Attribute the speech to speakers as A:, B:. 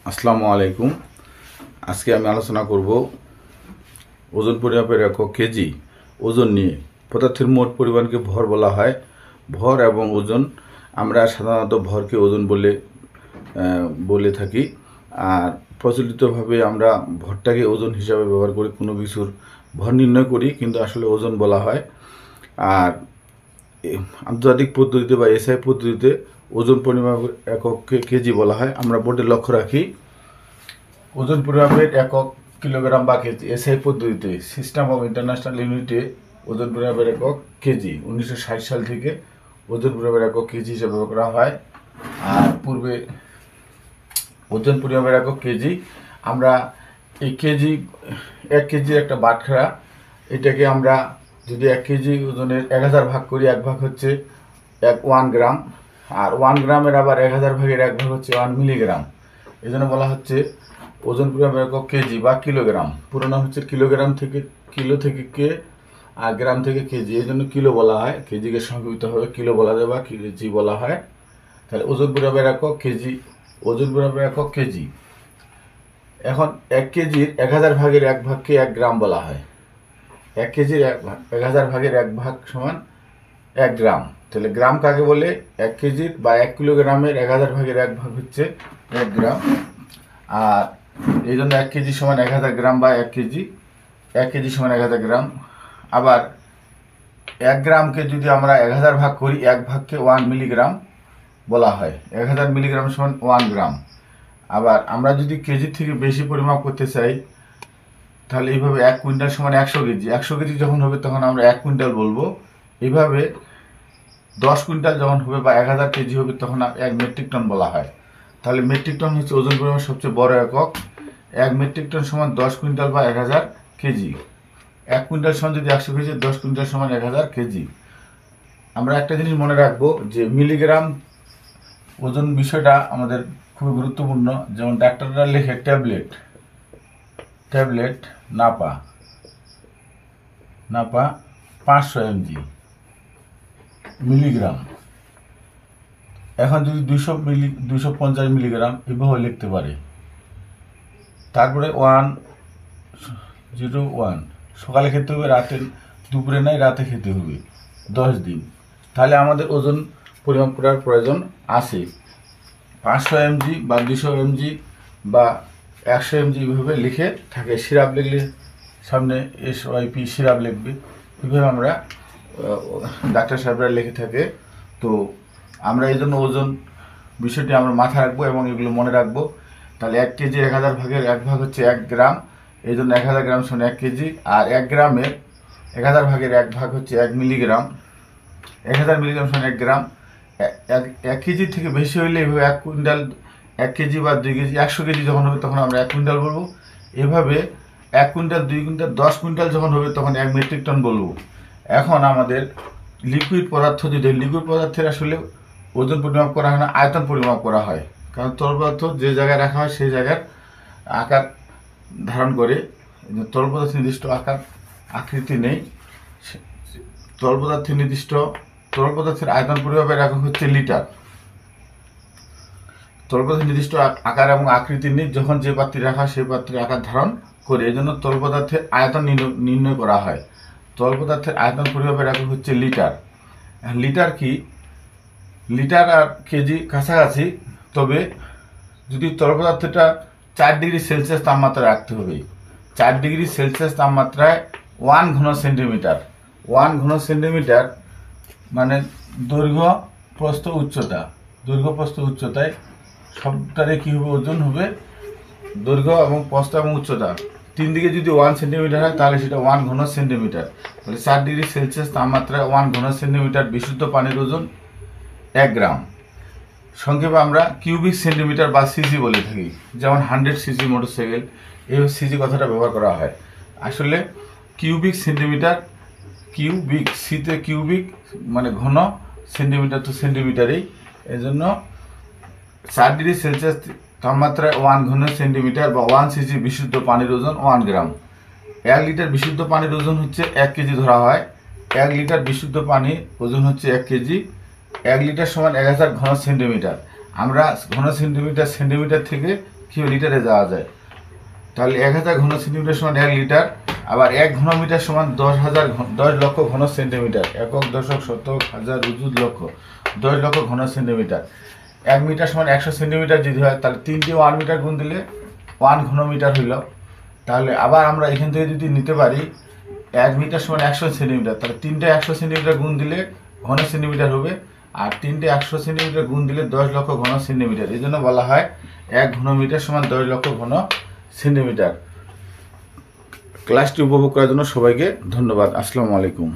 A: আসসালামু আলাইকুম। আজকে আমি আলোচনা করব ওজন পরিমাপের একক কেজি ওজন নিয়ে। পদার্থের মোট পরিমাণকে ভর বলা হয়। ভর এবং ওজন, আমরা সাধারণত ভরকে ওজন বলে থাকি। আর প্রচলিতভাবে আমরা ভরটাকে ওজন হিসাবে ব্যবহার করি, কোনো কিছুর ভর নির্ণয় করি, কিন্তু আসলে ওজন বলা হয়। আর আন্তর্জাতিক পদ্ধতিতে বা এসআই পদ্ধতিতে ওজন পরিমাপের এককে কেজি বলা হয়। আমরা বোর্ডে লক্ষ্য রাখি, ওজন পরিমাপের একক কিলোগ্রাম বা কেজি। এসআই পদ্ধতিতে সিস্টেম অফ ইন্টারন্যাশনাল ইউনিটে ওজন পরিমাপের একক কেজি 1960 সাল থেকে ওজন পরিমাপের একক কেজি হিসেবে ব্যবহার করা হয়। আর পূর্বে ওজন পরিমাপের একক কেজি, আমরা এই কেজি, 1 কেজির একটা বাটখারা, এটাকে আমরা যদি 1 কেজি ওজনের 1000 ভাগ করি, 1 ভাগ হচ্ছে 1 গ্রাম, আর 1 গ্রামের আবার 1000 ভাগের 1 ভাগ হচ্ছে 1 মিলিগ্রাম। এই জন্য বলা হচ্ছে ওজন পরিমাপের একক কেজি বা কিলোগ্রাম। পুরো নাম হচ্ছে কিলোগ্রাম থেকে কিলো থেকে কে, আর গ্রাম থেকে কেজি, এই জন্য কিলো বলা হয়। কেজিকে সংক্ষিপ্তভাবে কিলো বলা যায় বা কেজি বলা হয়। তাহলে ওজন পরিমাপের একক কেজি, ওজন পরিমাপের একক কেজি। এখন 1 কেজির 1000 ভাগের 1 ভাগকে 1 গ্রাম বলা হয়। 1 কেজির 1000 ভাগের 1 ভাগ সমান 1 গ্রাম। তাহলে গ্রাম কাকে বলে? 1 কেজির বা 1 কিলোগ্রামের 1000 ভাগের 1 ভাগ হচ্ছে 1 গ্রাম। আর এই জন্য 1 কেজি সমান 1000 গ্রাম বা 1 কেজি, 1 কেজি সমান 1000 গ্রাম। আবার 1 গ্রামকে যদি আমরা 1000 ভাগ করি, 1 ভাগকে 1 মিলিগ্রাম বলা হয়। 1000 মিলিগ্রাম সমান 1 গ্রাম। আবার আমরা যদি কেজি থেকে বেশি পরিমাপ করতে চাই, তাহলে এইভাবে 1 কুইন্টাল সমান 100 কেজি। 100 কেজি যখন হবে তখন আমরা 1 কুইন্টাল বলবো। এইভাবে 10 কুইন্টাল যখন হবে বা 1000 কেজি হবে তখন 1 মেট্রিক টন বলা হয়। তাহলে মেট্রিক টন হচ্ছে ওজন পরিমাপের সবচেয়ে বড় একক। 1 মেট্রিক টন সমান 10 কুইন্টাল বা 1000 কেজি। 1 কুইন্টাল সমান যদি 100 কেজি, 10 কুইন্টাল সমান 1000 কেজি। আমরা একটা জিনিস মনে রাখবো যে মিলিগ্রাম ওজন বিষয়টা আমাদের খুবই গুরুত্বপূর্ণ। যেমন ডাক্তাররা লেখে ট্যাবলেট নাপা 500 mg মিলিগ্রাম। এখন যদি 250 মিলিগ্রাম এভাবে লিখতে পারে। তারপরে 101 সকালে খেতে হবে, দুপুরে নয়, রাতে খেতে হবে 10 দিন। তাহলে আমাদের ওজন পরিমাপ করার প্রয়োজন আছে। 500 mg বা 200 mg বা 100 mg এইভাবে লিখে থাকে। সিরাপ লিখলে সামনে SYP সিরাপ লিখবে, এইভাবে আমরা ডাক্তার সাহেবরা লিখে থাকে। তো আমরা এই জন্য ওজন বিষয়টি আমরা মাথায় রাখবো এবং এগুলো মনে রাখবো। তাহলে 1 কেজির 1000 ভাগের 1 ভাগ হচ্ছে 1 গ্রাম, এই জন্য 1000 গ্রাম সমান 1 কেজি। আর 1 গ্রামের 1000 ভাগের 1 ভাগ হচ্ছে 1 মিলিগ্রাম। 1000 মিলিগ্রাম সমান 1 গ্রাম। 1 কেজি থেকে বেশি হইলে এভাবে 1 কুইন্টাল, 1 কেজি বা 2 কেজি, 100 কেজি যখন হবে তখন আমরা 1 কুইন্টাল বলবো। এভাবে 1 কুইন্টাল, 2 কুইন্টাল, 10 কুইন্টাল যখন হবে তখন 1 মেট্রিক টন বলবো। এখন আমাদের লিকুইড পদার্থ, যদি লিকুইড পদার্থের আসলে ওজন পরিমাপ করা হয় না, আয়তন পরিমাপ করা হয়। কারণ তরল পদার্থ যে জায়গায় রাখা হয় সেই জায়গার আকার ধারণ করে। তরল পদার্থের নির্দিষ্ট আকার আকৃতি নেই। তরল পদার্থের আয়তন পরিমাপের একক হচ্ছে লিটার। তরল পদার্থের নির্দিষ্ট আকার এবং আকৃতি নেই, যখন যে পাত্রে রাখা সেই পাত্রের আকার ধারণ করে। এই জন্য তরল পদার্থের আয়তন নির্ণয় করা হয়। তরল পদার্থের আয়তন পরিমাপের একক হচ্ছে লিটার। লিটার কি? লিটার আর কেজি কাছাকাছি, তবে যদি তরল পদার্থটা 4 ডিগ্রি সেলসিয়াস তাপমাত্রায় রাখতে হবে। 4 ডিগ্রি সেলসিয়াস তাপমাত্রায় 1 ঘন সেন্টিমিটার। 1 ঘন সেন্টিমিটার মানে দৈর্ঘ্য প্রস্থ উচ্চতায় সবটারে কী হবে? ওজন হবে দৈর্ঘ্য এবং প্রস্থ এবং উচ্চতা। 3 দিকে যদি 1 সেন্টিমিটার হয় তাহলে সেটা 1 ঘন সেন্টিমিটার। তাহলে 4 ডিগ্রি সেলসিয়াস তাপমাত্রায় 1 ঘন সেন্টিমিটার বিশুদ্ধ পানির ওজন 1 গ্রাম। সংক্ষেপে আমরা কিউবিক সেন্টিমিটার বা সিসি বলে থাকি। যেমন 100 সিসি মোটরসাইকেল, এই সিসি কথাটা ব্যবহার করা হয়। আসলে কিউবিক সেন্টিমিটার, কিউবিক, সিতে কিউবিক মানে ঘন, সেন্টিমিটার তো সেন্টিমিটারেই। এই জন্য 4 ডিগ্রি সেলসিয়াস তাপমাত্রায় 1 ঘন সেন্টিমিটার বা 1 সিসি বিশুদ্ধ পানির ওজন 1 গ্রাম। 1 লিটার বিশুদ্ধ পানির ওজন হচ্ছে 1 কেজি ধরা হয়। 1 লিটার বিশুদ্ধ পানির ওজন হচ্ছে 1 কেজি। 1 লিটার সমান 1000 ঘন সেন্টিমিটার। আমরা ঘন সেন্টিমিটার থেকে লিটারে যাওয়া যায়। তাহলে 1000 ঘন সেন্টিমিটার সমান 1 লিটার, আবার 1 ঘনমিটার সমান 10 লক্ষ ঘন সেন্টিমিটার। একক, দশক, শতক, হাজার, উজুদ, লক্ষ, 10 লক্ষ ঘন সেন্টিমিটার। 1 মিটার সমান 100 সেন্টিমিটার যদি হয়, তাহলে 3টে 1 মিটার গুণ দিলে 1 ঘনমিটার হইল। তাহলে আবার আমরা এখান থেকে যদি নিতে পারি 1 মিটার সমান 100 সেন্টিমিটার, তাহলে 3টে 100 সেন্টিমিটার গুণ দিলে ঘন সেন্টিমিটার হবে, আর 3টে 100 সেন্টিমিটার গুণ দিলে 10 লক্ষ ঘন সেন্টিমিটার। এই জন্য বলা হয় 1 ঘনমিটার সমান 10 লক্ষ ঘন সেন্টিমিটার। ক্লাসটি উপভোগ করার জন্য সবাইকে ধন্যবাদ। আসসালামু আলাইকুম।